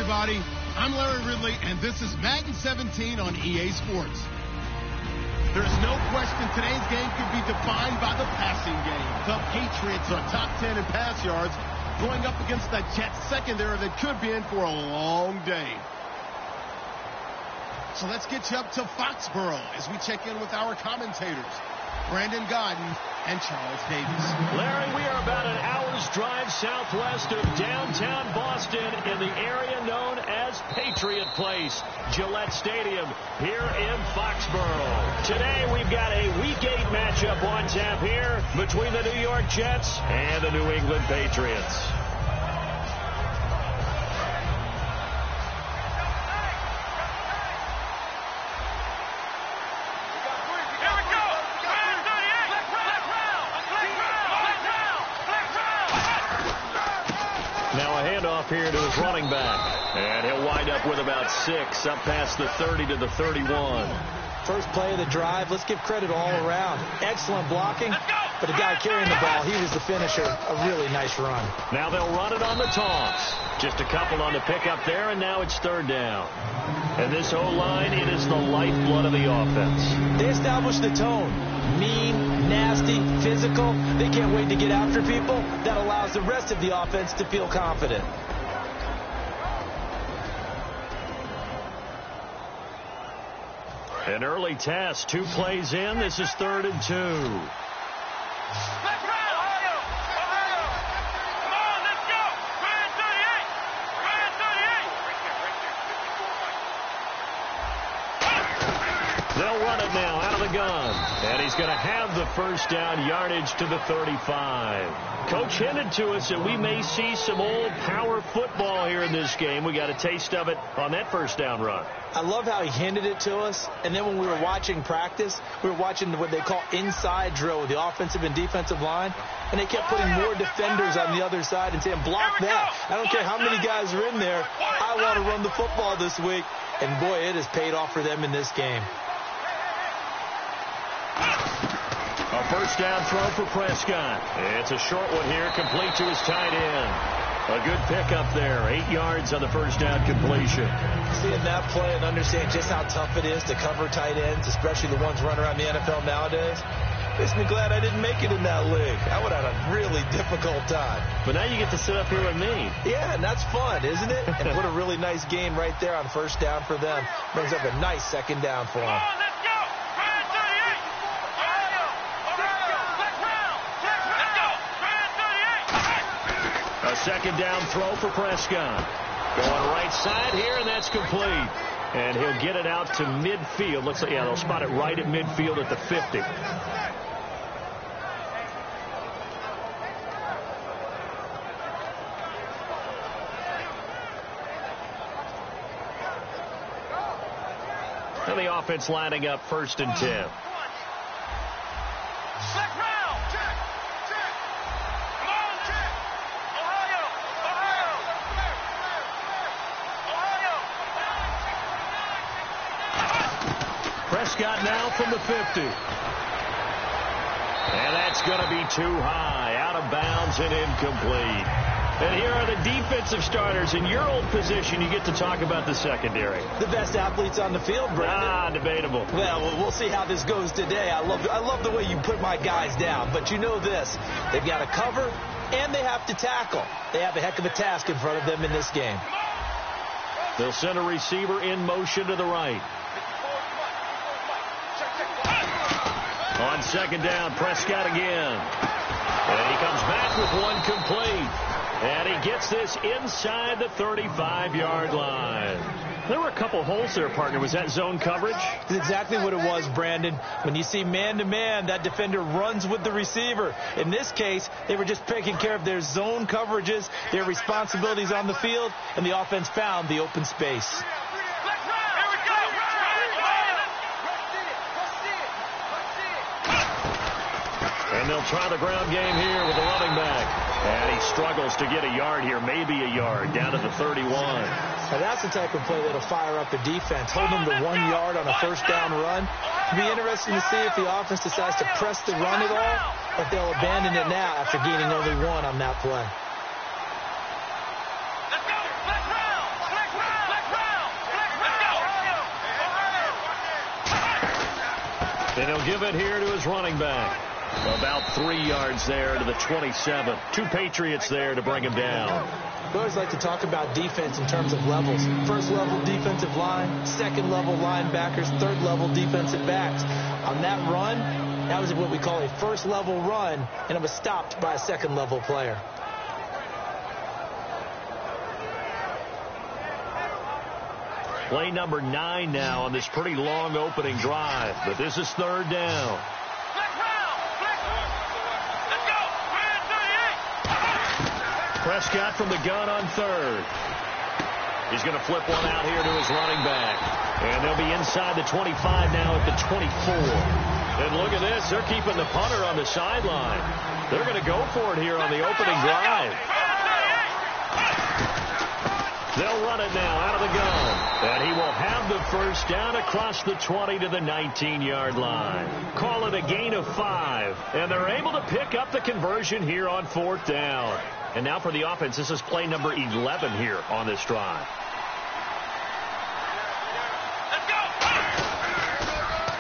everybody. I'm Larry Ridley, and this is Madden 17 on EA Sports. There's no question today's game could be defined by the passing game. The Patriots are top 10 in pass yards, going up against the Jets secondary that could be in for a long day. So let's get you up to Foxborough as we check in with our commentators. Brandon Godden and Charles Davis. Larry, we are about an hour's drive southwest of downtown Boston in the area known as Patriot Place, Gillette Stadium here in Foxborough. Today we've got a Week 8 matchup on tap here between the New York Jets and the New England Patriots. Now a handoff here to his running back. And he'll wind up with about 6 up past the 30 to the 31. First play of the drive. Let's give credit all around. Excellent blocking. But the guy carrying the ball, he was the finisher. A really nice run. Now they'll run it on the toss. Just a couple on the pickup there, and now it's third down. And this O-line, it is the lifeblood of the offense. They established the tone. Mean, nasty, physical. They can't wait to get after people. That allows the rest of the offense to feel confident. An early test, 2 plays in. This is 3rd and 2. They'll run it now out of the gun. And he's going to have the first down yardage to the 35. Coach hinted to us that we may see some old power football here in this game. We got a taste of it on that first down run. I love how he hinted it to us. And then when we were watching practice, we were watching what they call inside drill with the offensive and defensive line. And they kept putting more defenders on the other side and saying, block that. I don't care how many guys are in there. I want to run the football this week. And, boy, it has paid off for them in this game. A first down throw for Prescott. It's a short one here, complete to his tight end. A good pickup there, 8 yards on the first down completion. Seeing that play and understand just how tough it is to cover tight ends, especially the ones running around the NFL nowadays, makes me glad I didn't make it in that league. I would have had a really difficult time. But now you get to sit up here with me. Yeah, and that's fun, isn't it? And what a really nice game right there on first down for them. Brings up a nice second down for them. A second down throw for Prescott. Going right side here, and that's complete. And he'll get it out to midfield. Looks like, yeah, they'll spot it right at midfield at the 50. And the offense lining up 1st and 10. Prescott now from the 50. And that's going to be too high. Out of bounds and incomplete. And here are the defensive starters. In your old position, you get to talk about the secondary. The best athletes on the field, Brandon. Debatable. Well, we'll see how this goes today. I love the way you put my guys down. But you know this. They've got to cover, and they have to tackle. They have a heck of a task in front of them in this game. They'll send a receiver in motion to the right. On second down, Prescott again. And he comes back with one complete. And he gets this inside the 35-yard line. There were a couple holes there, partner. Was that zone coverage? That's exactly what it was, Brandon. When you see man-to-man, that defender runs with the receiver. In this case, they were just taking care of their zone coverages, their responsibilities on the field, and the offense found the open space. And they'll try the ground game here with the running back. And he struggles to get a yard here, maybe a yard, down to the 31. Now that's the type of play that'll fire up the defense. Hold them to 1 yard on a first down run. It'll be interesting to see if the offense decides to press the run at all, or if they'll abandon it now after gaining only 1 on that play. And he'll give it here to his running back. About 3 yards there to the 27. 2 Patriots there to bring him down. We always like to talk about defense in terms of levels. First level defensive line, second level linebackers, third level defensive backs. On that run, That was what we call a first-level run, and it was stopped by a second-level player. Play number 9 now on this pretty long opening drive, but this is third down. Prescott from the gun on third. He's going to flip one out here to his running back. And they'll be inside the 25 now at the 24. And look at this. They're keeping the punter on the sideline. They're going to go for it here on the opening drive. They'll run it now out of the gun. And he will have the first down across the 20 to the 19-yard line. Call it a gain of 5. And they're able to pick up the conversion here on fourth down. And now for the offense, this is play number 11 here on this drive.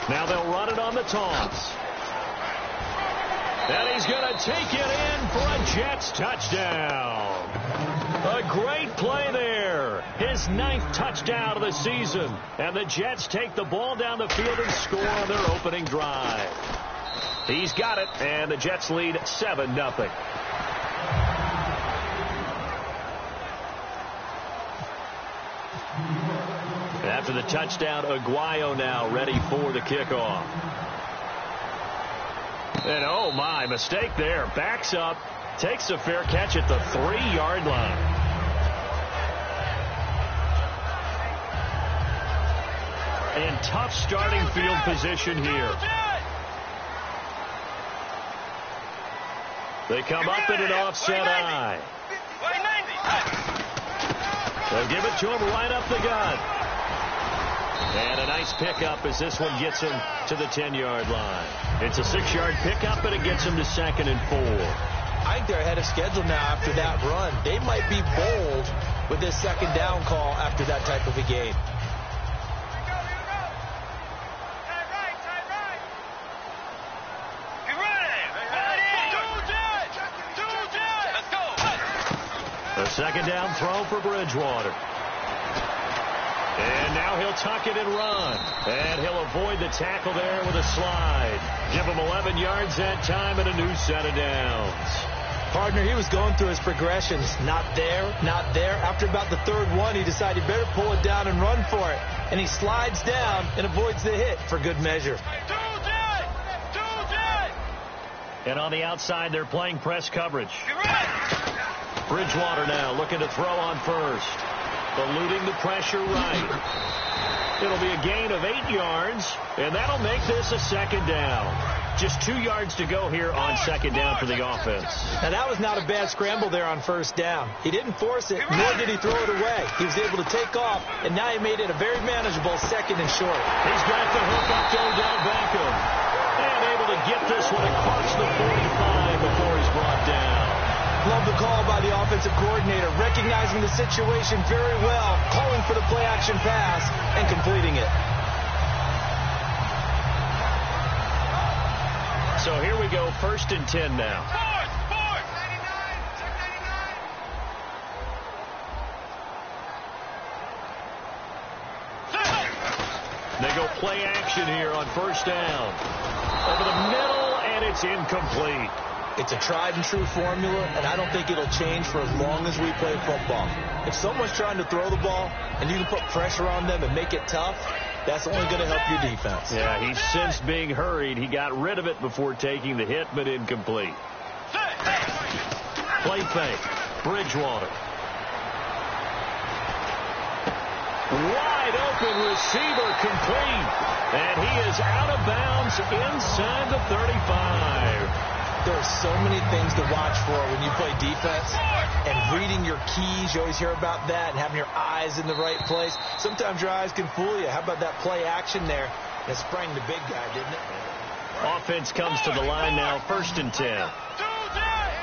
Now they'll run it on the toss. And he's going to take it in for a Jets touchdown. A great play there. His 9th touchdown of the season. And the Jets take the ball down the field and score on their opening drive. He's got it, and the Jets lead 7-0. After the touchdown, Aguayo now ready for the kickoff. And oh my, mistake there. Backs up, takes a fair catch at the 3-yard line. And tough starting field position here. They come up in an offset eye. They'll give it to him right up the gut. And a nice pickup as this one gets him to the 10-yard line. It's a 6-yard pickup, and it gets him to 2nd and 4. I think they're ahead of schedule now after that run. They might be bold with this second down call after that type of a game. A second down throw for Bridgewater. And now he'll tuck it and run. And he'll avoid the tackle there with a slide. Give him 11 yards that time and a new set of downs. Partner, he was going through his progressions. Not there, not there. After about the third one, he decided he better pull it down and run for it. And he slides down and avoids the hit for good measure. And on the outside, they're playing press coverage. Bridgewater now looking to throw on first. Eluding the pressure right. It'll be a gain of 8 yards, and that'll make this a second down. Just 2 yards to go here on second down for the offense. Now, that was not a bad scramble there on first down. He didn't force it, nor did he throw it away. He was able to take off, and now he made it a very manageable 2nd and short. He's got the hook up to Odell Beckham. And able to get this one across the 45 before he's brought down. Love the call by the offensive coordinator, recognizing the situation very well, calling for the play-action pass, and completing it. So here we go, 1st and 10 now. They go play action here on first down. Over the middle, and it's incomplete. It's a tried-and-true formula, and I don't think it'll change for as long as we play football. If someone's trying to throw the ball, and you can put pressure on them and make it tough, that's only going to help your defense. Yeah, he's since being hurried. He got rid of it before taking the hit, but incomplete. Play fake. Bridgewater. Wide open receiver complete. And he is out of bounds inside the 35. There are so many things to watch for when you play defense, and reading your keys. You always hear about that, and having your eyes in the right place. Sometimes your eyes can fool you. How about that play action there? It sprang the big guy, didn't it? Offense comes to the line now, 1st and 10.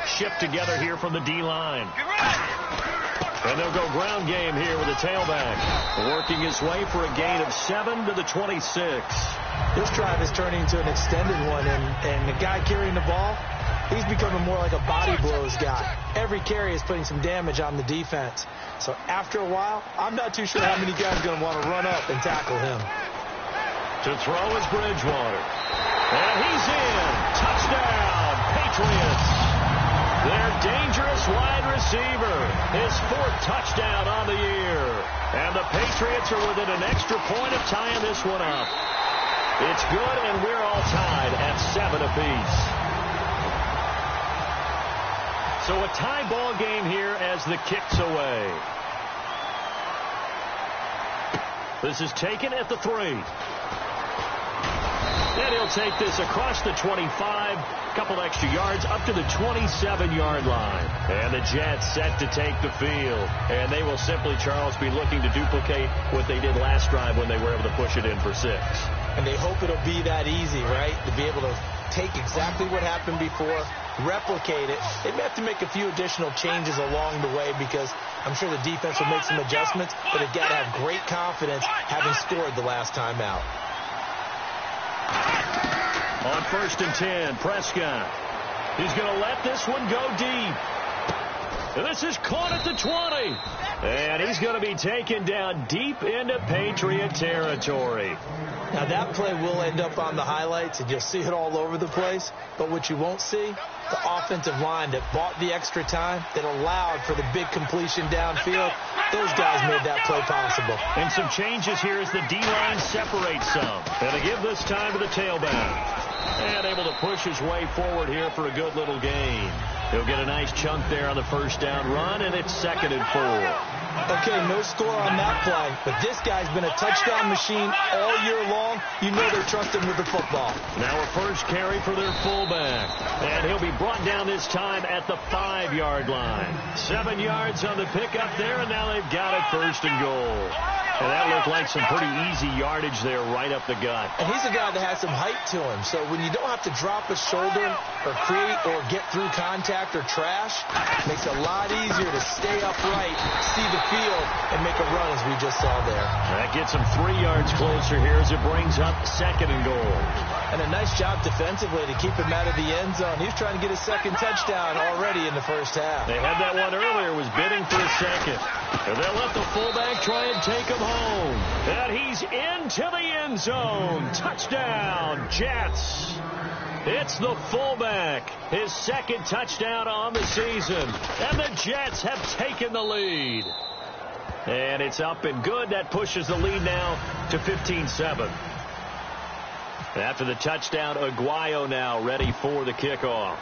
Shipped together here from the D-line. And they'll go ground game here with a tailback. Working his way for a gain of 7 to the 26. This drive is turning into an extended one, and the guy carrying the ball, he's becoming more like a body blows guy. Every carry is putting some damage on the defense. So after a while, I'm not too sure how many guys are going to want to run up and tackle him. To throw is Bridgewater. And he's in. Touchdown, Patriots. Their dangerous wide receiver. His 4th touchdown on the year. And the Patriots are within an extra point of tying this one up. It's good, and we're all tied at 7 apiece. So a tie ball game here as the kick's away. This is taken at the 3. And he'll take this across the 25, couple extra yards, up to the 27-yard line. And the Jets set to take the field. And they will simply, Charles, be looking to duplicate what they did last drive when they were able to push it in for 6. And they hope it'll be that easy, right? To be able to take exactly what happened before, replicate it. They may have to make a few additional changes along the way because I'm sure the defense will make some adjustments, but they've got to have great confidence having scored the last time out. On 1st and 10, Prescott. He's going to let this one go deep. And this is caught at the 20. And he's going to be taken down deep into Patriot territory. Now, that play will end up on the highlights, and you'll see it all over the place. But what you won't see, the offensive line that bought the extra time, that allowed for the big completion downfield, those guys made that play possible. And some changes here as the D-line separates some. And they give this time to the tailback. And able to push his way forward here for a good little gain. He'll get a nice chunk there on the 1st down run, and it's 2nd and 4. Okay, no score on that play, but this guy's been a touchdown machine all year long. You know they're trusting with the football. Now a first carry for their fullback, and he'll be brought down this time at the 5-yard line. 7 yards on the pickup there, and now they've got it 1st and goal. And that looked like some pretty easy yardage there right up the gut. And he's a guy that has some height to him, so when you don't have to drop a shoulder or create or get through contact or trash, it makes it a lot easier to stay upright, see the field, and make a run as we just saw there. That gets him 3 yards closer here as it brings up 2nd and goal. And a nice job defensively to keep him out of the end zone. He was trying to get his 2nd touchdown already in the 1st half. They had that one earlier, was bidding for a 2nd. And they'll let the fullback try and take him home. And he's into the end zone. Touchdown, Jets. It's the fullback, his 2nd touchdown on the season. And the Jets have taken the lead. And it's up and good. That pushes the lead now to 15-7. After the touchdown, Aguayo now ready for the kickoff.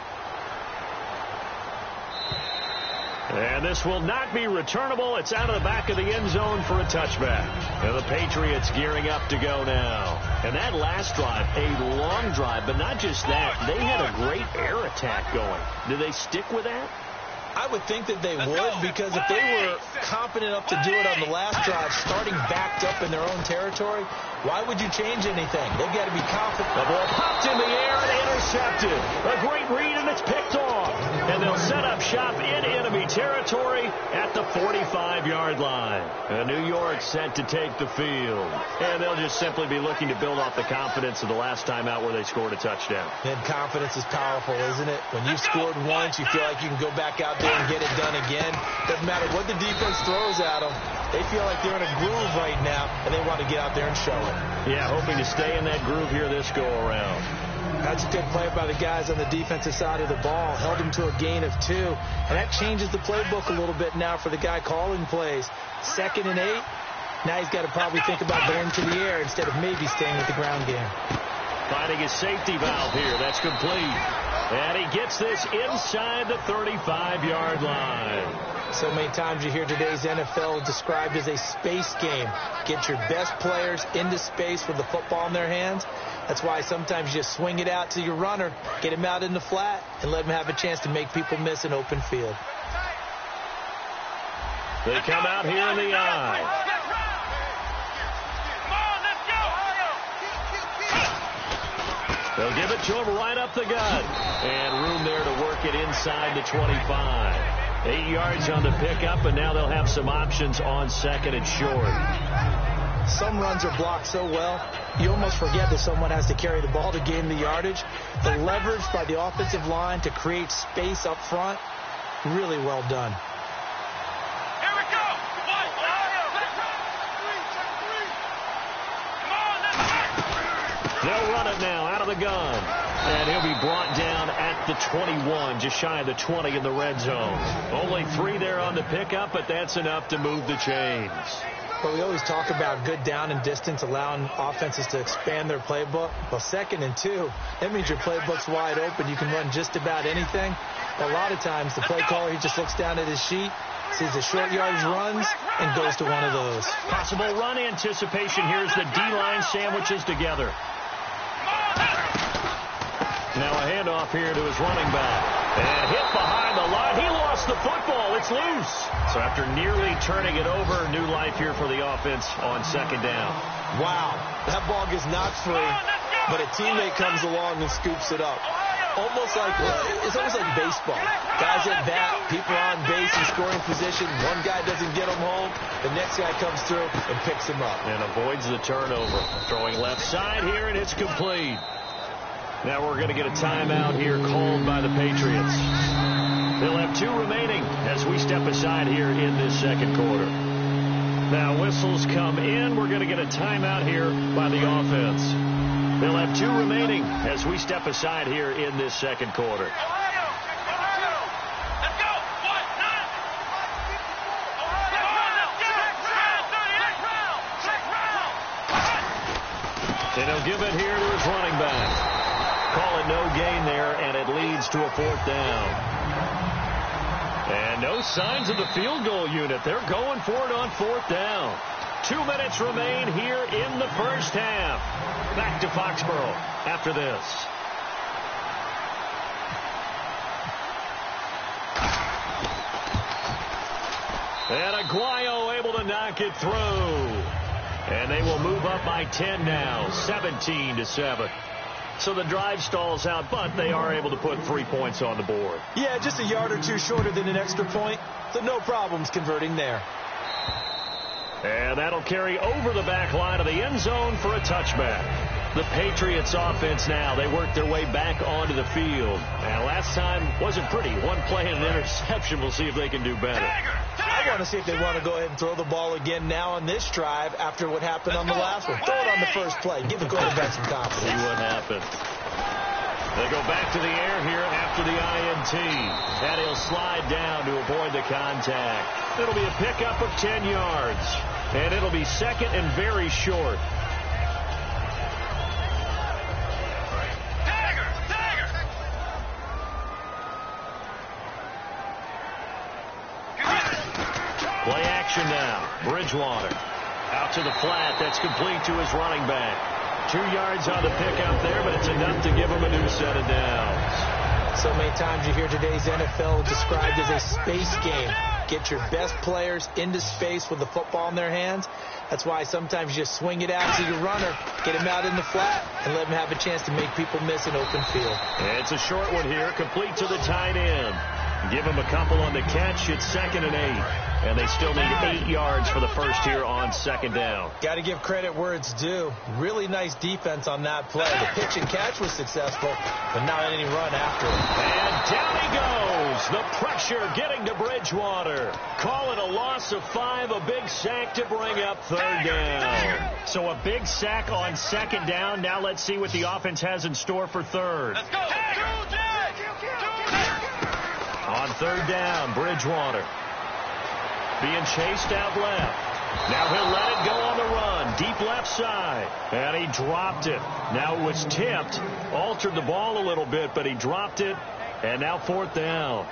And this will not be returnable. It's out of the back of the end zone for a touchback. And the Patriots gearing up to go now. And that last drive, a long drive, but not just that. They had a great air attack going. Did they stick with that? I would think that they would, because if they were confident enough to do it on the last drive, starting backed up in their own territory, why would you change anything? They've got to be confident. The ball popped in the air and intercepted. A great read, and it's picked off. And they'll set up shop in enemy territory at the 45-yard line. And New York set to take the field. And they'll just simply be looking to build off the confidence of the last time out where they scored a touchdown. And confidence is powerful, isn't it? When you've scored once, you feel like you can go back out there and get it done again. Doesn't matter what the defense throws at them. They feel like they're in a groove right now, and they want to get out there and show it. Yeah, hoping to stay in that groove here this go-around. That's a good play by the guys on the defensive side of the ball. Held him to a gain of 2. And that changes the playbook a little bit now for the guy calling plays. 2nd and 8. Now he's got to probably think about going to the air instead of maybe staying with the ground game. Finding his safety valve here. That's complete. And he gets this inside the 35-yard line. So many times you hear today's NFL described as a space game. Get your best players into space with the football in their hands. That's why sometimes you just swing it out to your runner, get him out in the flat, and let him have a chance to make people miss an open field. They come out here in the eye. They'll give it to him right up the gut. And room there to work it inside the 25. 8 yards on the pickup, and now they'll have some options on 2nd and short. Some runs are blocked so well, you almost forget that someone has to carry the ball to gain the yardage. The leverage by the offensive line to create space up front, really well done. Here we go. Come on, let's go. They'll run it now out of the gun. And he'll be brought down at the 21, just shy of the 20 in the red zone. Only 3 there on the pickup, but that's enough to move the chains. But we always talk about good down and distance, allowing offenses to expand their playbook. Well, 2nd and 2, that means your playbook's wide open. You can run just about anything. A lot of times, the play caller, he just looks down at his sheet, sees the short yardage runs, and goes to one of those. Possible run anticipation here as the D-line sandwiches together. Now a handoff here to his running back. And hit behind the line. He lost the football. It's loose. So after nearly turning it over, new life here for the offense on 2nd down. Wow. That ball gets knocked free, but a teammate comes along and scoops it up. It's almost like baseball. Guys at bat, people on base in scoring position. One guy doesn't get him home. The next guy comes through and picks him up. And avoids the turnover. Throwing left side here, and it's complete. Now we're going to get a timeout here called by the Patriots. They'll have 2 remaining as we step aside here in this 2nd quarter. Now whistles come in. We're going to get a timeout here by the offense. They'll have 2 remaining as we step aside here in this 2nd quarter. And he'll give it here to his running back. Call it no gain there, and it leads to a 4th down. And no signs of the field goal unit. They're going for it on 4th down. 2 minutes remain here in the first half. Back to Foxborough after this. And Aguayo able to knock it through. And they will move up by 10 now, 17-7. So the drive stalls out, but they are able to put 3 points on the board. Yeah, just a yard or 2 shorter than an extra point, so no problems converting there. And that'll carry over the back line of the end zone for a touchback. The Patriots offense now, they work their way back onto the field. And last time wasn't pretty. 1 play and an interception. We'll see if they can do better. I want to see if they want to go ahead and throw the ball again now on this drive after what happened on the last one. Throw it on the first play. Give the quarterback some confidence. See what happens. They go back to the air here after the INT. And he'll slide down to avoid the contact. It'll be a pickup of 10 yards. And it'll be 2nd and very short. Play action now. Bridgewater. Out to the flat. That's complete to his running back. 2 yards on the pickup there, but it's enough to give him a new set of downs. So many times you hear today's NFL described as a space game. Get your best players into space with the football in their hands. That's why sometimes you just swing it out to your runner, get him out in the flat, and let him have a chance to make people miss an open field. And it's a short one here, complete to the tight end. Give him a couple on the catch. It's 2nd and 8. And they still need 8 yards for the first here on 2nd down. Got to give credit where it's due. Really nice defense on that play. The pitch and catch was successful, but not any run after it. And down he goes. The pressure getting to Bridgewater. Call it a loss of 5, a big sack to bring up 3rd down. So a big sack on 2nd down. Now let's see what the offense has in store for 3rd. Let's go. On 3rd down, Bridgewater. Being chased out left. Now he'll let it go on the run. Deep left side. And he dropped it. Now it was tipped. Altered the ball a little bit, but he dropped it. And now 4th down.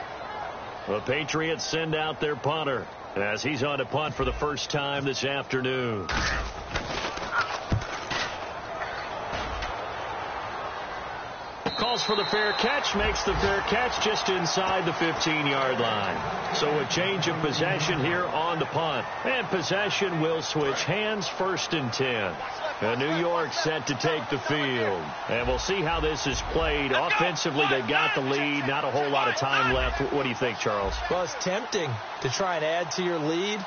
The Patriots send out their punter as he's on to punt for the first time this afternoon. Calls for the fair catch, makes the fair catch just inside the 15-yard line. So a change of possession here on the punt. And possession will switch hands, 1st and 10. New York set to take the field. And we'll see how this is played. Offensively, they've got the lead. Not a whole lot of time left. What do you think, Charles? Well, it's tempting to try and add to your lead.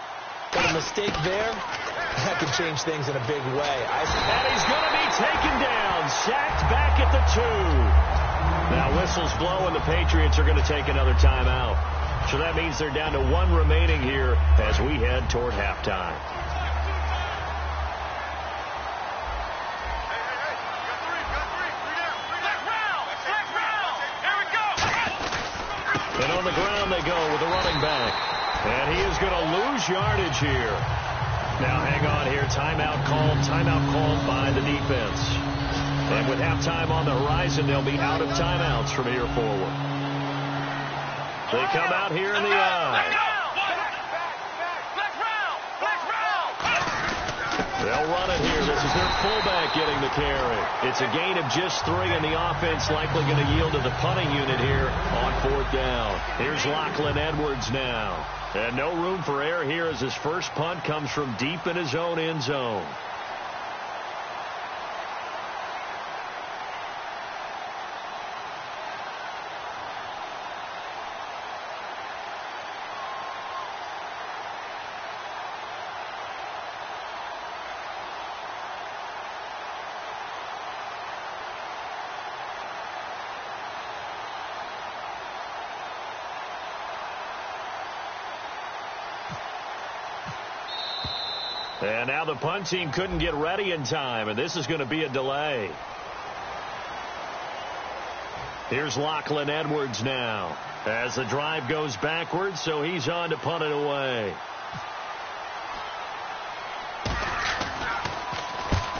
But a mistake there, that can change things in a big way. And he's going to be taken down. Sacked back at the 2. Now whistles blow, and the Patriots are going to take another timeout. So that means they're down to 1 remaining here as we head toward halftime. And on the ground they go with the running back. And he is going to lose yardage here. Now hang on here. Timeout called by the defense. And with halftime on the horizon, they'll be out of timeouts from here forward. They come out here in the eye. They'll run it here. This is their fullback getting the carry. It's a gain of just 3, and the offense likely going to yield to the punting unit here on 4th down. Here's Lachlan Edwards now. And no room for error here as his first punt comes from deep in his own end zone. And now the punt team couldn't get ready in time, and this is going to be a delay. Here's Lachlan Edwards now as the drive goes backwards, so he's on to punt it away.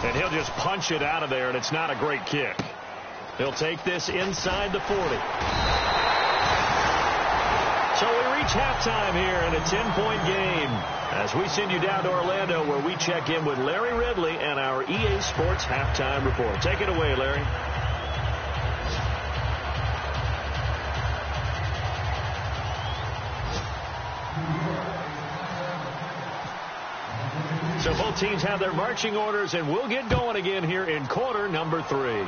And he'll just punch it out of there, and it's not a great kick. He'll take this inside the 40. So we reach halftime here in a 10-point game as we send you down to Orlando, where we check in with Larry Ridley and our EA Sports Halftime Report. Take it away, Larry. So both teams have their marching orders, and we'll get going again here in quarter number 3.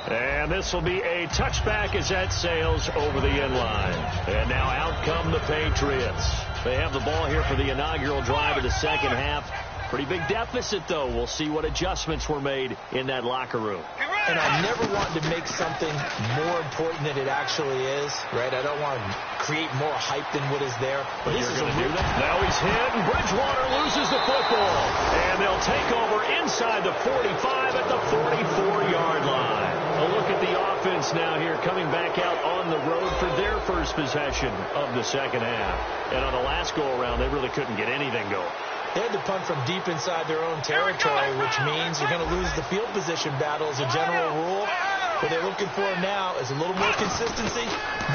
And this will be a touchback as that sails over the end line. And now out come the Patriots. They have the ball here for the inaugural drive of the second half. Pretty big deficit, though. We'll see what adjustments were made in that locker room. And I never want to make something more important than it actually is, right? I don't want to create more hype than what is there. But this is going to do that. Now he's hit, and Bridgewater loses the football. And they'll take over inside the 45 at the 44-yard line. A look at the offense now here coming back out on the road for their first possession of the second half. And on the last go-around, they really couldn't get anything going. They had to punt from deep inside their own territory, which means you're going to lose the field position battle as a general rule. What they're looking for now is a little more consistency,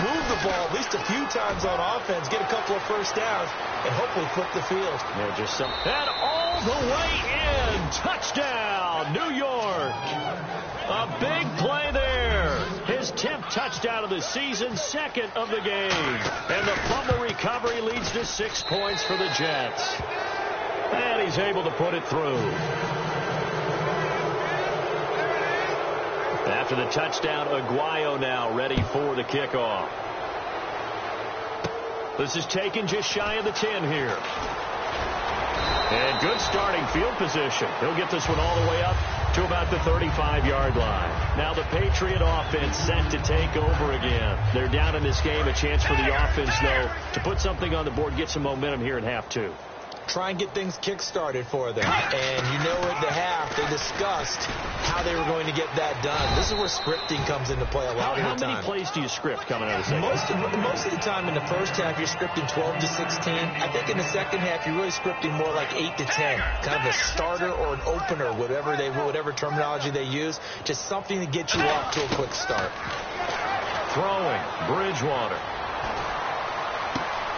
move the ball at least a few times on offense, get a couple of first downs, and hopefully flip the field. Yeah, just some. And all the way in. Touchdown, New York. A big play there. His 10th touchdown of the season, second of the game. And the fumble recovery leads to 6 points for the Jets. And he's able to put it through. After the touchdown, Aguayo now ready for the kickoff. This is taken just shy of the 10 here. And good starting field position. He'll get this one all the way up to about the 35-yard line. Now the Patriot offense set to take over again. They're down in this game. A chance for the offense, though, to put something on the board, get some momentum here in half 2. Try and get things kick-started for them. And you know at the half, they discussed how they were going to get that done. This is where scripting comes into play a lot of the time. How many plays do you script coming out of the second? Most of the time in the first half, you're scripting 12 to 16. I think in the second half, you're really scripting more like 8 to 10. Kind of a starter or an opener, whatever terminology they use. Just something to get you off to a quick start. Throwing, Bridgewater.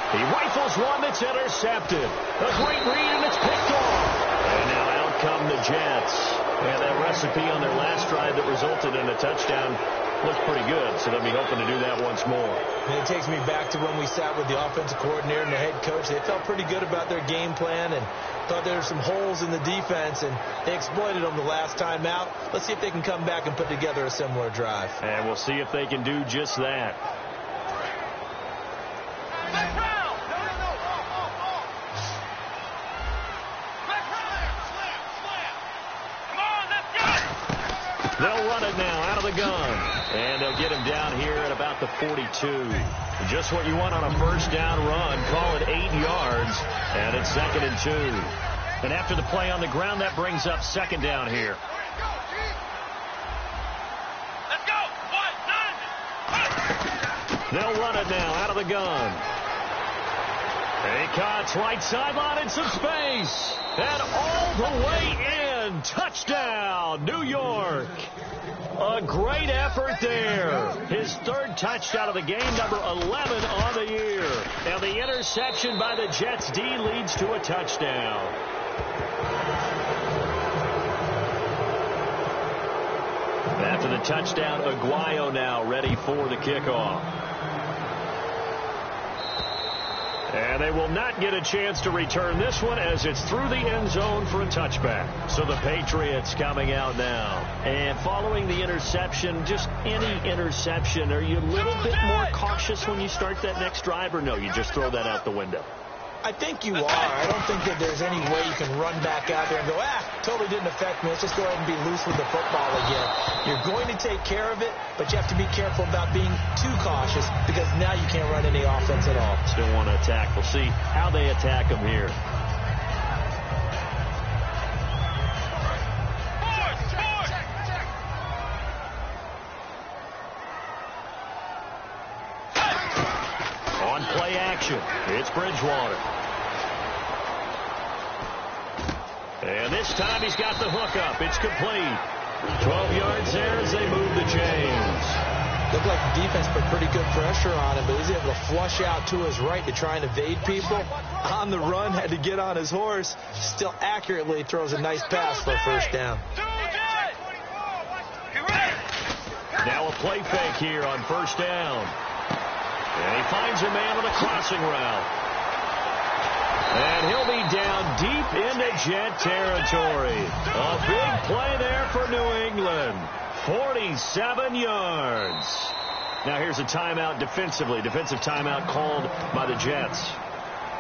He rifles one that's intercepted. A great read, and it's picked off. And now out come the Jets. And that recipe on their last drive that resulted in a touchdown looks pretty good, so they'll be hoping to do that once more. And it takes me back to when we sat with the offensive coordinator and the head coach. They felt pretty good about their game plan and thought there were some holes in the defense, and they exploited them the last time out. Let's see if they can come back and put together a similar drive. And we'll see if they can do just that. They'll run it now out of the gun. And they'll get him down here at about the 42. Just what you want on a first down run. Call it 8 yards. And it's 2nd and 2. And after the play on the ground, that brings up 2nd down here. Let's go. 1, 9. They'll run it now out of the gun. He cuts right sideline in some space. And all the way in. Touchdown, New York. A great effort there. His third touchdown of the game, number 11 on the year. And the interception by the Jets D leads to a touchdown. After the touchdown, Aguayo now ready for the kickoff. And they will not get a chance to return this one as it's through the end zone for a touchback. So the Patriots coming out now. And following the interception, just any interception, are you a little bit more cautious when you start that next drive, or no, you just throw that out the window? I think you are. I don't think that there's any way you can run back out there and go, totally didn't affect me. Let's just go ahead and be loose with the football again. You're going to take care of it, but you have to be careful about being too cautious because now you can't run any offense at all. Still want to attack. We'll see how they attack them here. On play action, it's Bridgewater. And this time he's got the hook up. It's complete. 12 yards there as they move the chains. Looked like the defense put pretty good pressure on him, but he was able to flush out to his right to try and evade people. On the run, had to get on his horse. Still accurately throws a nice pass for a first down. Now a play fake here on first down. And he finds a man on a crossing route. And he'll be down deep into Jet territory. A big play there for New England. 47 yards. Now here's a timeout defensively. Defensive timeout called by the Jets.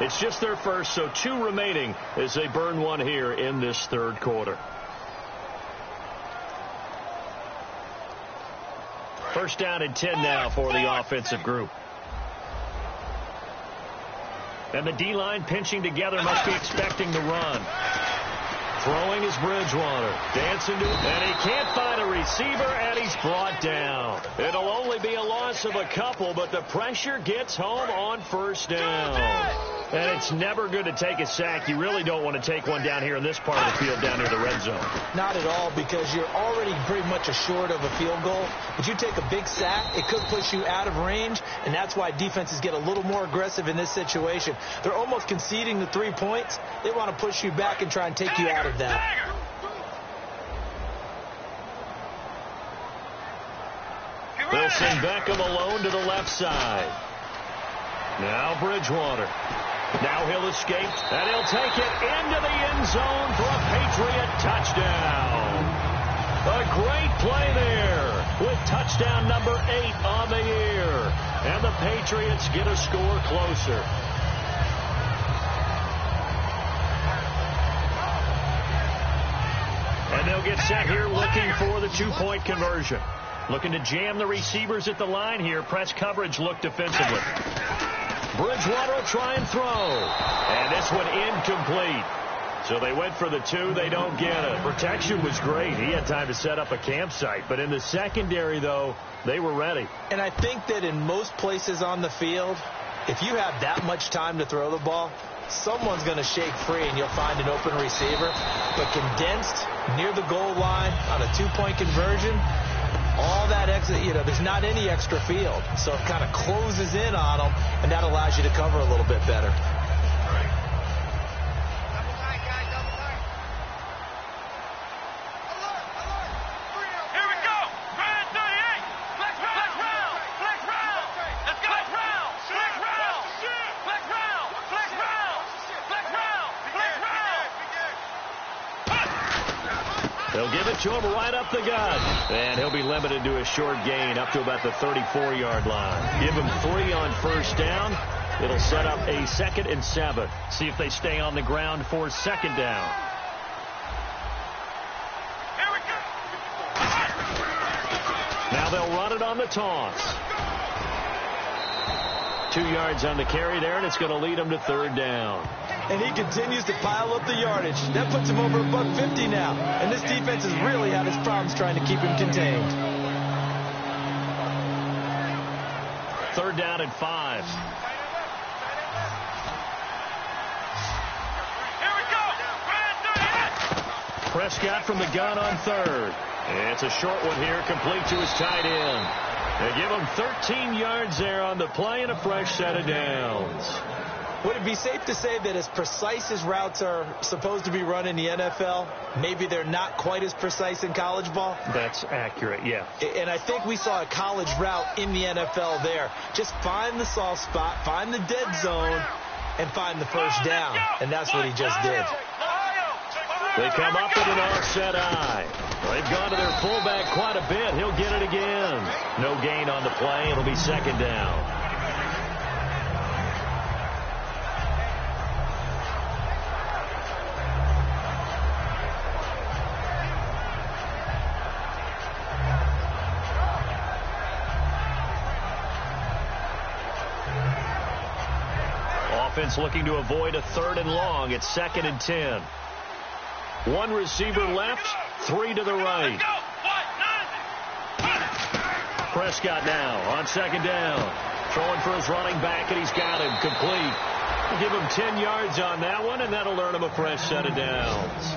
It's just their first, so 2 remaining as they burn one here in this third quarter. First down and 10 now for the offensive group. And the D-line pinching together, must be expecting the run. Throwing is Bridgewater. Dancing to, and he can't find a receiver, and he's brought down. It'll only be a loss of a couple, but the pressure gets home on first down. And it's never good to take a sack. You really don't want to take one down here in this part of the field, down near the red zone. Not at all, because you're already pretty much assured of a field goal. If you take a big sack, it could push you out of range, and that's why defenses get a little more aggressive in this situation. They're almost conceding the 3 points. They want to push you back and try and take you out of that. They'll send Beckham alone to the left side. Now Bridgewater. Now he'll escape, and he'll take it into the end zone for a Patriot touchdown. A great play there with touchdown number 8 on the year. And the Patriots get a score closer. And they'll get set here looking for the 2-point conversion. Looking to jam the receivers at the line here. Press coverage look defensively. Bridgewater will try and throw. And this one incomplete. So they went for the 2. They don't get it. Protection was great. He had time to set up a campsite. But in the secondary, though, they were ready. And I think that in most places on the field, if you have that much time to throw the ball, someone's going to shake free and you'll find an open receiver. But condensed near the goal line on a 2-point conversion, all that extra, there's not any extra field. So it kind of closes in on them, and that allows you to cover a little bit better. Here we go. Red 38. Flex round. Flex round. Let's go. Flex round. Flex round. Flex round. Flex round. Flex round. Flex round. They'll give it to him right up the gut. And he'll be limited to a short gain up to about the 34-yard line. Give him 3 on first down. It'll set up a 2nd and 7. See if they stay on the ground for second down. Here we go. Now they'll run it on the toss. 2 yards on the carry there, and it's going to lead them to third down. And he continues to pile up the yardage. That puts him over $150 now. And this defense has really had its problems trying to keep him contained. 3rd down and 5. Prescott from the gun on 3rd. It's a short one here, complete to his tight end. They give him 13 yards there on the play and a fresh set of downs. Would it be safe to say that as precise as routes are supposed to be run in the NFL, maybe they're not quite as precise in college ball? That's accurate, yeah. And I think we saw a college route in the NFL there. Just find the soft spot, find the dead zone, and find the first down. And that's what he just did. They come up with an offset eye. They've gone to their fullback quite a bit. He'll get it again. No gain on the play. It'll be 2nd down. Offense looking to avoid a 3rd and long. It's 2nd and 10. 1 receiver left, 3 to the right. Prescott now on 2nd down. Throwing for his running back, and he's got him complete. We'll give him 10 yards on that one, and that'll earn him a fresh set of downs.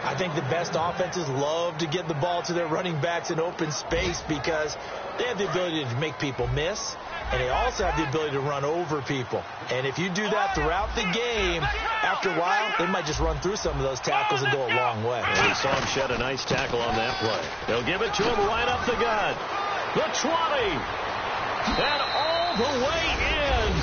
I think the best offenses love to get the ball to their running backs in open space because they have the ability to make people miss, and they also have the ability to run over people. And if you do that throughout the game, after a while, they might just run through some of those tackles and go a long way. And we saw him shed a nice tackle on that play. They'll give it to him right up the gut. The 20. And all the way in.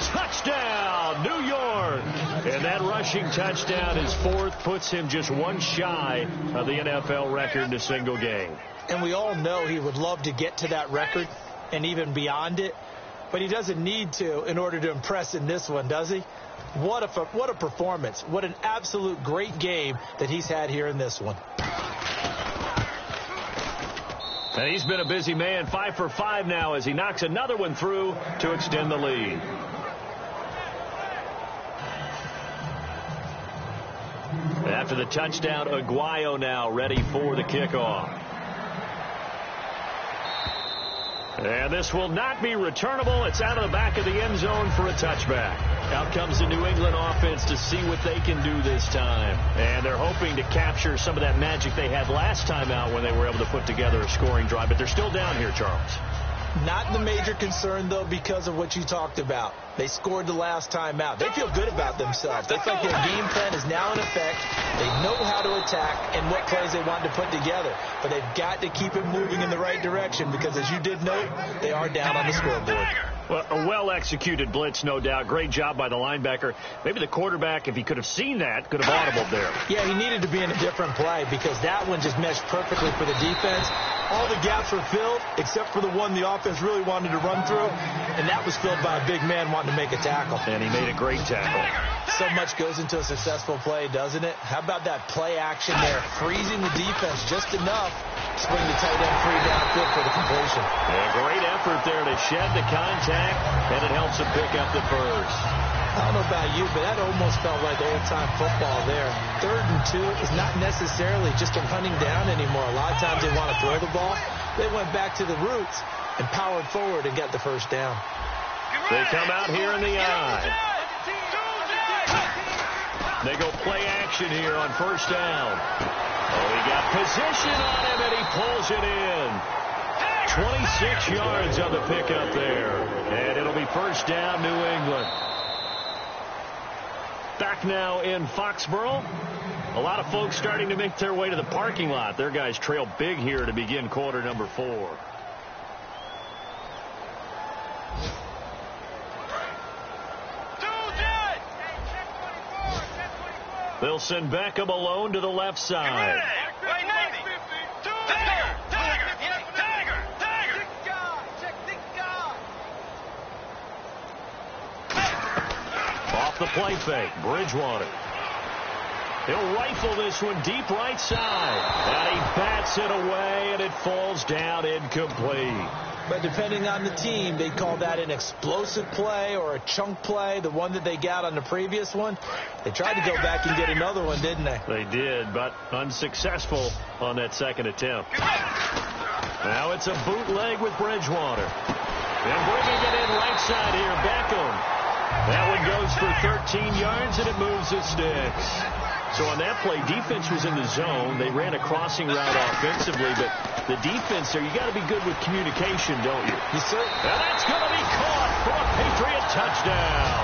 Touchdown, New York. And that rushing touchdown, his 4th, puts him just 1 shy of the NFL record in a single game. And we all know he would love to get to that record and even beyond it. But he doesn't need to in order to impress in this one, does he? What a performance. What an absolute great game that he's had here in this one. And he's been a busy man, 5 for 5 now as he knocks another one through to extend the lead. After the touchdown, Aguayo now ready for the kickoff. And this will not be returnable. It's out of the back of the end zone for a touchback. Out comes the New England offense to see what they can do this time. And they're hoping to capture some of that magic they had last time out when they were able to put together a scoring drive. But they're still down here, Charles. Not the major concern, though, because of what you talked about. They scored the last time out. They feel good about themselves. They feel like their game plan is now in effect. They know how to attack and what plays they want to put together. But they've got to keep it moving in the right direction because, as you did note, they are down on the scoreboard. Well, a well-executed blitz, no doubt. Great job by the linebacker. Maybe the quarterback, if he could have seen that, could have audibled there. Yeah, he needed to be in a different play because that one just meshed perfectly for the defense. All the gaps were filled except for the one the offense really wanted to run through, and that was filled by a big man wanting to make a tackle. And he made a great tackle. So much goes into a successful play, doesn't it? How about that play action there, freezing the defense just enough to bring the tight end free downfield for the completion. Yeah, great effort there to shed the contact, and it helps him pick up the first. I don't know about you, but that almost felt like old-time football there. 3rd and 2 is not necessarily just a running down anymore. A lot of times they want to throw the ball. They went back to the roots and powered forward and got the first down. They come out here in the eye. They go play action here on 1st down. Oh, he got position on him, and he pulls it in. 26 yards on the pickup there. And it'll be 1st down, New England. Back now in Foxborough. A lot of folks starting to make their way to the parking lot. Their guys trail big here to begin quarter number 4. They'll send Beckham alone to the left side. Off the play fake, Bridgewater. He'll rifle this one deep right side. And he bats it away, and it falls down incomplete. But depending on the team, they call that an explosive play or a chunk play, the one that they got on the previous one. They tried to go back and get another one, didn't they? They did, but unsuccessful on that second attempt. Now it's a bootleg with Bridgewater. And bringing it in right side here, Beckham. That one goes for 13 yards, and it moves the sticks. So on that play, defense was in the zone. They ran a crossing route offensively, but the defense there, you got to be good with communication, don't you? Yes, sir. And that's going to be caught for a Patriot touchdown.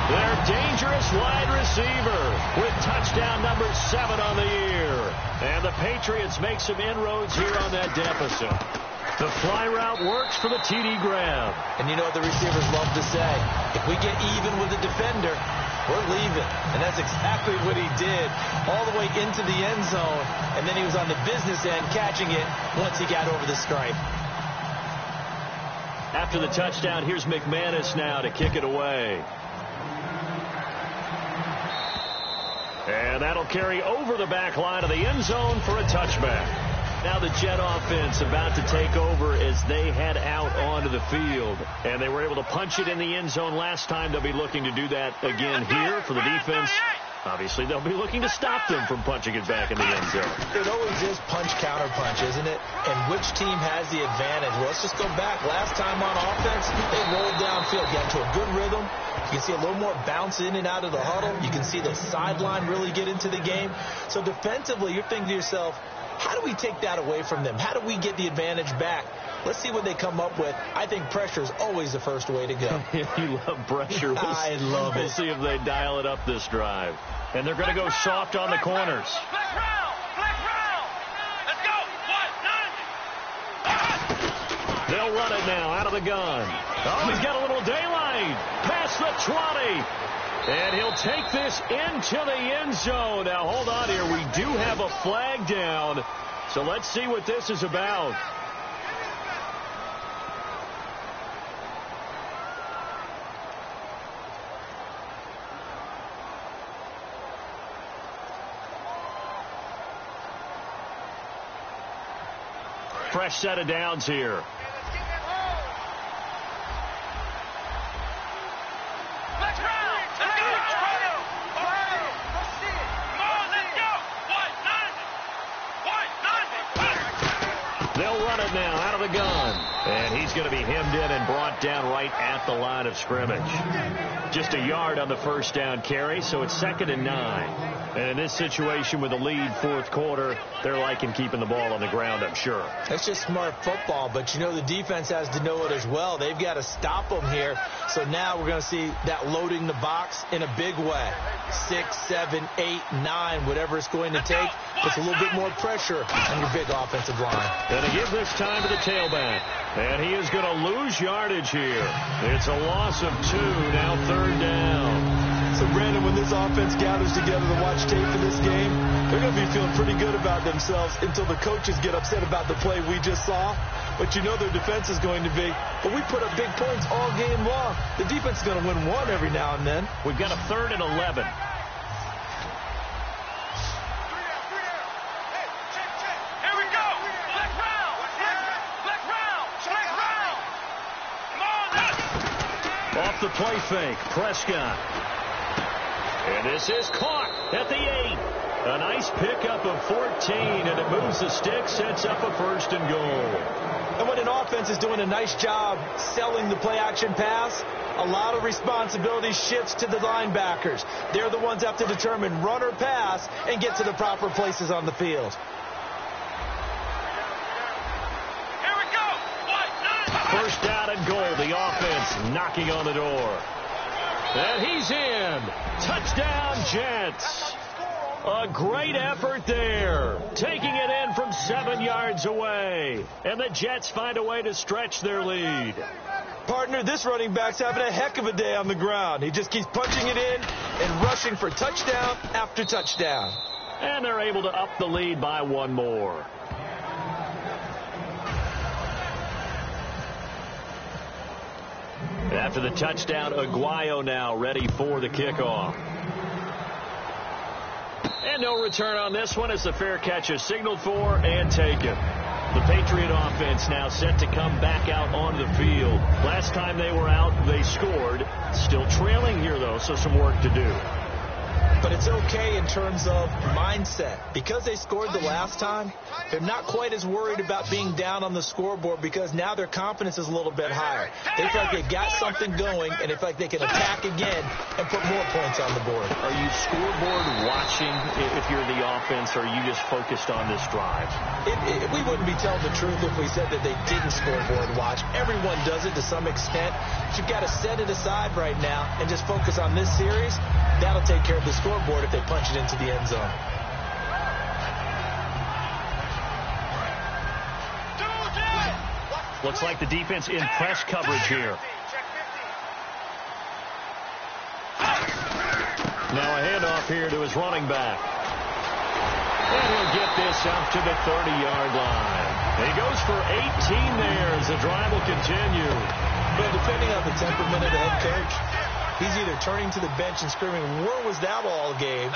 Their dangerous wide receiver with touchdown number 7 on the year. And the Patriots make some inroads here on that deficit. The fly route works for the TD grab. And you know what the receivers love to say? If we get even with the defender, we're leaving. And that's exactly what he did all the way into the end zone. And then he was on the business end catching it once he got over the stripe. After the touchdown, here's McManus now to kick it away. And that'll carry over the back line of the end zone for a touchback. Now the Jet offense about to take over as they head out onto the field. And they were able to punch it in the end zone last time. They'll be looking to do that again here for the defense. Obviously, they'll be looking to stop them from punching it back in the end zone. It always is punch-counter punch, isn't it? And which team has the advantage? Well, let's just go back. Last time on offense, they rolled downfield, got into a good rhythm. You can see a little more bounce in and out of the huddle. You can see the sideline really get into the game. So defensively, you're thinking to yourself, how do we take that away from them? How do we get the advantage back? Let's see what they come up with. I think pressure is always the first way to go. You love pressure. I love it. We'll see if they dial it up this drive. And they're going to go soft on the corners. Flex round. Let's go. 1-9. They'll run it now out of the gun. Oh, he's got a little daylight. Past the 20. And he'll take this into the end zone. Now, hold on here. We do have a flag down. So let's see what this is about. Fresh set of downs here. They'll run it now out of the gun. And he's going to be hemmed in and brought down right at the line of scrimmage. Just a yard on the first down carry, so it's 2nd and 9. And in this situation with a lead fourth quarter, they're liking keeping the ball on the ground, I'm sure. That's just smart football, but you know the defense has to know it as well. They've got to stop them here. So now we're going to see that loading the box in a big way. 6, 7, 8, 9, whatever it's going to take. Puts a little bit more pressure on your big offensive line. Going to give this time to the tailback. And he is going to lose yardage here. It's a loss of 2, now 3rd down. So, Brandon, when this offense gathers together to watch tape for this game, they're going to be feeling pretty good about themselves until the coaches get upset about the play we just saw. But you know their defense is going to be, but we put up big points all game long. The defense is going to win one every now and then. We've got a 3rd and 11. Off the play fake, Prescott. And this is caught at the 8. A nice pickup of 14, and it moves the stick, sets up a 1st and goal. And when an offense is doing a nice job selling the play-action pass, a lot of responsibility shifts to the linebackers. They're the ones that have to determine run or pass and get to the proper places on the field. First down and goal. The offense knocking on the door. And he's in. Touchdown, Jets. A great effort there. Taking it in from 7 yards away. And the Jets find a way to stretch their lead. Partner, this running back's having a heck of a day on the ground. He just keeps punching it in and rushing for touchdown after touchdown. And they're able to up the lead by 1 more. After the touchdown, Aguayo now ready for the kickoff. And no return on this one as the fair catch is signaled for and taken. The Patriot offense now set to come back out onto the field. Last time they were out, they scored. Still trailing here, though, so some work to do. But it's okay in terms of mindset. Because they scored the last time, they're not quite as worried about being down on the scoreboard because now their confidence is a little bit higher. They feel like they've got something going, and they feel like they can attack again and put more points on the board. Are you scoreboard watching if you're the offense, or are you just focused on this drive? We wouldn't be telling the truth if we said that they didn't scoreboard watch. Everyone does it to some extent. But you've got to set it aside right now and just focus on this series. That'll take care of the scoreboard if they punch it into the end zone. Looks like the defense in press coverage here. Now a handoff here to his running back. And he'll get this out to the 30-yard line. He goes for 18 there as the drive will continue. But depending on the temperament of the head coach, he's either turning to the bench and screaming, where was that all game?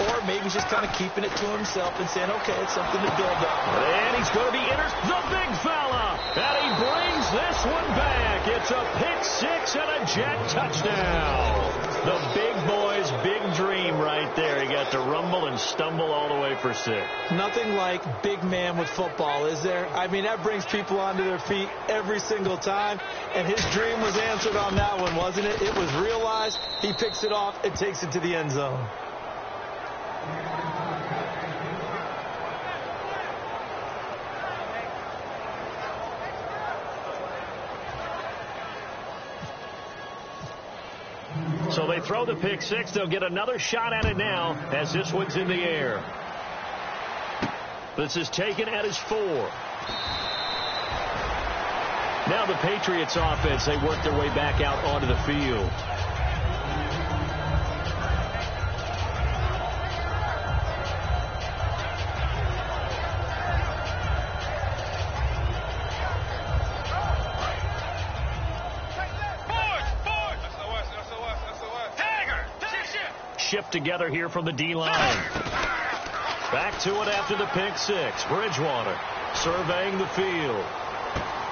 Or maybe he's just kind of keeping it to himself and saying, okay, it's something to build up. And he's going to be the big fella. And he brings this one back. It's a pick-6 and a Jet touchdown. The big boy's big dream right there. He got to rumble and stumble all the way for 6. Nothing like big man with football, is there? I mean, that brings people onto their feet every single time. And his dream was answered on that one, wasn't it? It was realized. He picks it off and takes it to the end zone. So they throw the pick-6. They'll get another shot at it now as this one's in the air. This is taken at his 4. Now the Patriots offense, they work their way back out onto the field. Shift together here from the D-line. Back to it after the pick-6. Bridgewater surveying the field.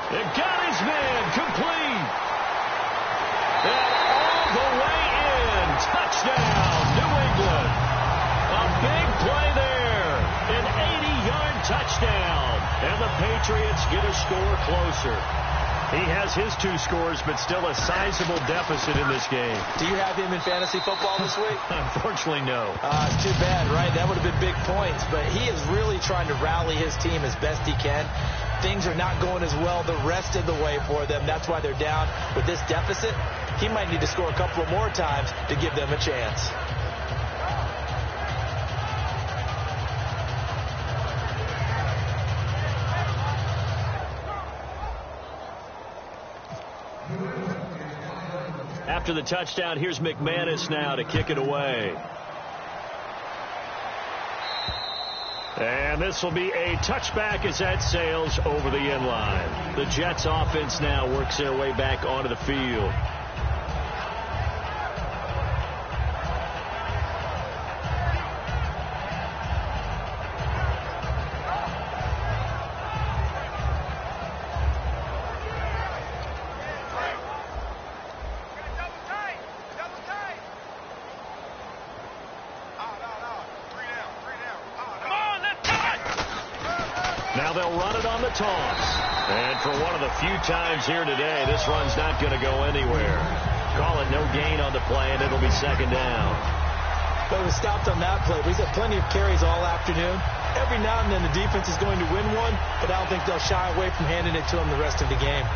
It got his man complete. And all the way in. Touchdown, New England. A big play there. An 80-yard touchdown. And the Patriots get a score closer. He has his 2 scores, but still a sizable deficit in this game. Do you have him in fantasy football this week? Unfortunately, no. It's too bad, right? That would have been big points. But he is really trying to rally his team as best he can. Things are not going as well the rest of the way for them. That's why they're down with this deficit. He might need to score a couple of more times to give them a chance. After the touchdown, here's McManus now to kick it away. And this will be a touchback as that sails over the end line. The Jets offense now works their way back onto the field. Now they'll run it on the toss. And for one of the few times here today, this run's not going to go anywhere. Call it no gain on the play, and it'll be 2nd down. But it was stopped on that play. He's had plenty of carries all afternoon. Every now and then the defense is going to win one, but I don't think they'll shy away from handing it to him the rest of the game.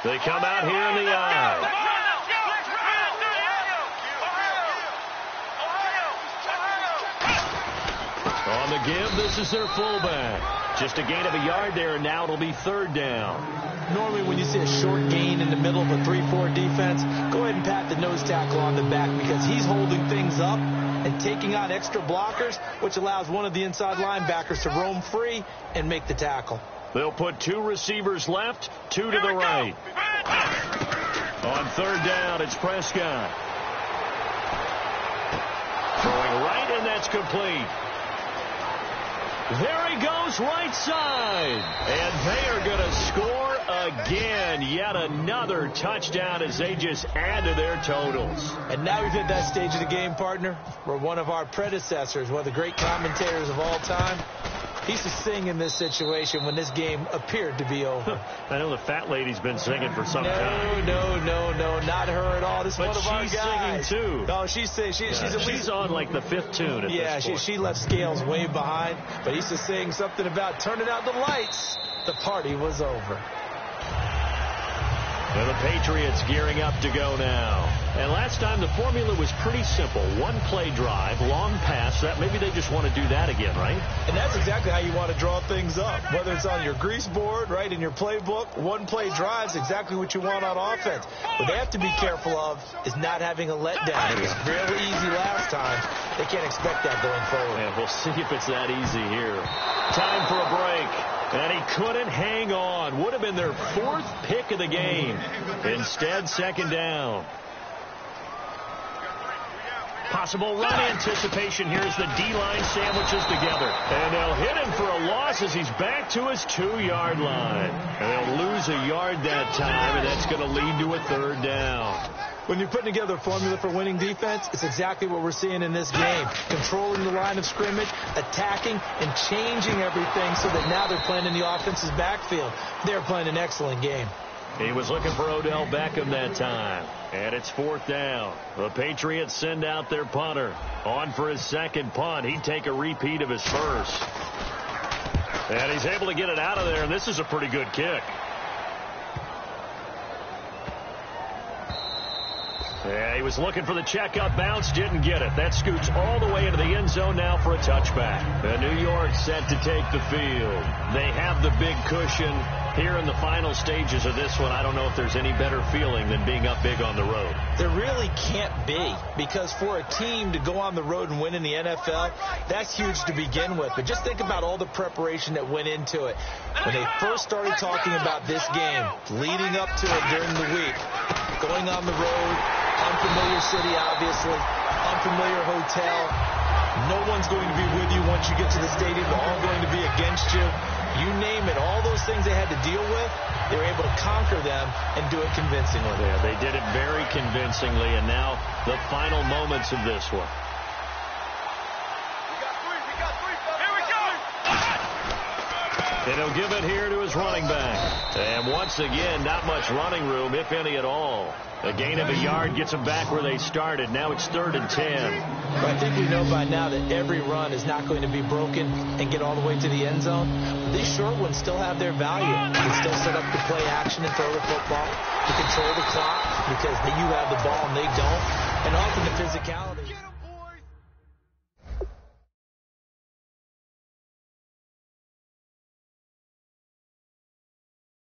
They come out here in the eye. On the give, this is their fullback. Just a gain of a yard there, and now it'll be 3rd down. Normally when you see a short gain in the middle of a 3-4 defense, go ahead and pat the nose tackle on the back because he's holding things up and taking on extra blockers, which allows one of the inside linebackers to roam free and make the tackle. They'll put 2 receivers left, 2 to the right. On 3rd down, it's Prescott. that's complete. There he goes, right side. And they are going to score again. Yet another touchdown as they just add to their totals. And now we've hit that stage of the game, partner, where one of our predecessors, one of the great commentators of all time, he used to sing in this situation when this game appeared to be over. I know the fat lady's been singing for some time. No, not her at all. This is one of our guys. But she's singing, too. No, she's on like the 5th tune at this point. She left Scales way behind, but he used to sing something about turning out the lights. The party was over. And the Patriots gearing up to go now. And last time the formula was pretty simple. One-play drive, long pass. Maybe they just want to do that again, right? And that's exactly how you want to draw things up. Whether it's on your grease board, right, in your playbook, one-play drive is exactly what you want on offense. What they have to be careful of is not having a letdown. It was really easy last time. They can't expect that going forward. Yeah, we'll see if it's that easy here. Time for a break. And he couldn't hang on. Would have been their 4th pick of the game. Instead, 2nd down. Possible run anticipation here as the D-line sandwiches together. And they'll hit him for a loss as he's back to his 2-yard line. And they'll lose a yard that time, and that's going to lead to a 3rd down. When you're putting together a formula for winning defense, it's exactly what we're seeing in this game. Controlling the line of scrimmage, attacking, and changing everything so that now they're playing in the offense's backfield. They're playing an excellent game. He was looking for Odell Beckham that time. And it's 4th down. The Patriots send out their punter. On for his 2nd punt. He'd take a repeat of his first. And he's able to get it out of there, and this is a pretty good kick. Yeah, he was looking for the check-up bounce, didn't get it. That scoots all the way into the end zone now for a touchback. And New York set to take the field. They have the big cushion. Here in the final stages of this one, I don't know if there's any better feeling than being up big on the road. There really can't be, because for a team to go on the road and win in the NFL, that's huge to begin with. But just think about all the preparation that went into it. When they first started talking about this game, leading up to it during the week, going on the road, unfamiliar city, obviously, unfamiliar hotel. No one's going to be with you once you get to the stadium. They're all going to be against you. You name it, all those things they had to deal with, they were able to conquer them and do it convincingly. Yeah, they did it very convincingly, and now the final moments of this one. Here we go. And he'll give it here to his running back. And once again, not much running room, if any at all. A gain of a yard gets them back where they started. Now it's 3rd and 10. But I think we know by now that every run is not going to be broken and get all the way to the end zone. But these short ones still have their value. They still set up to play action and throw the football, to control the clock, because you have the ball and they don't. And often the physicality.